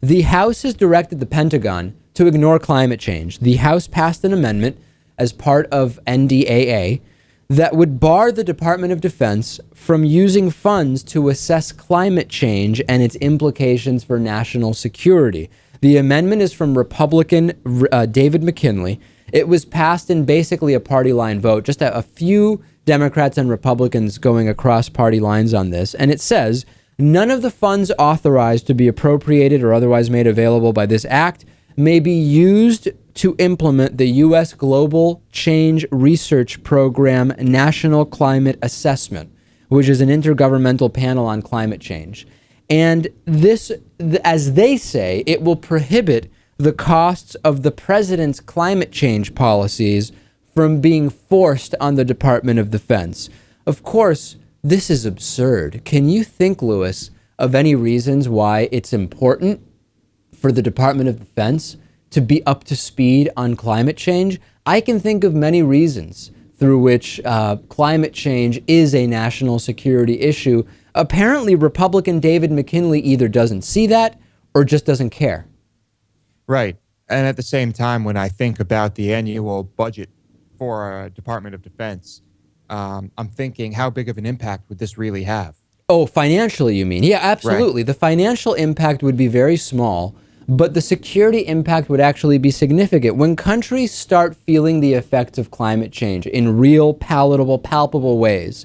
The House has directed the Pentagon to ignore climate change. The House passed an amendment as part of NDAA that would bar the Department of Defense from using funds to assess climate change and its implications for national security. The amendment is from Republican David McKinley. It was passed in basically a party line vote, just a few Democrats and Republicans going across party lines on this. And it says, none of the funds authorized to be appropriated or otherwise made available by this act may be used to implement the U.S. Global Change Research Program National Climate Assessment, which is an intergovernmental panel on climate change. And this, as they say, it will prohibit the costs of the president's climate change policies from being forced on the Department of Defense. Of course, this is absurd. Can you think, Lewis, of any reasons why it's important for the Department of Defense to be up to speed on climate change? I can think of many reasons through which climate change is a national security issue. Apparently, Republican David McKinley either doesn't see that or just doesn't care. Right. And at the same time, when I think about the annual budget for Department of Defense, I'm thinking, how big of an impact would this really have? Oh, financially, you mean? Yeah, absolutely. Right. The financial impact would be very small, but the security impact would actually be significant. When countries start feeling the effects of climate change in real, palatable, palpable ways,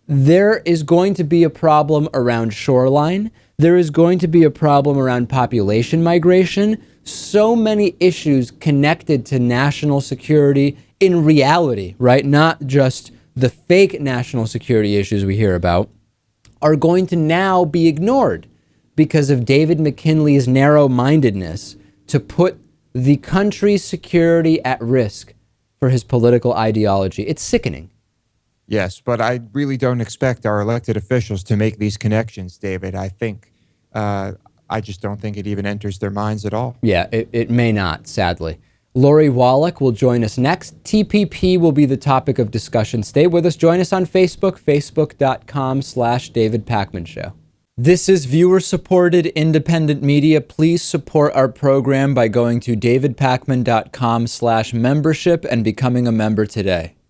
there is going to be a problem around shoreline. There is going to be a problem around population migration. So many issues connected to national security in reality, right? Not just the fake national security issues we hear about, are going to now be ignored because of David McKinley's narrow-mindedness to put the country's security at risk for his political ideology. It's sickening. Yes, but I really don't expect our elected officials to make these connections, David. I just don't think it even enters their minds at all. Yeah, it may not, sadly. Lori Wallach will join us next. TPP will be the topic of discussion. Stay with us. Join us on Facebook, facebook.com/David Pakman Show. This is viewer-supported independent media. Please support our program by going to davidpakman.com/membership and becoming a member today.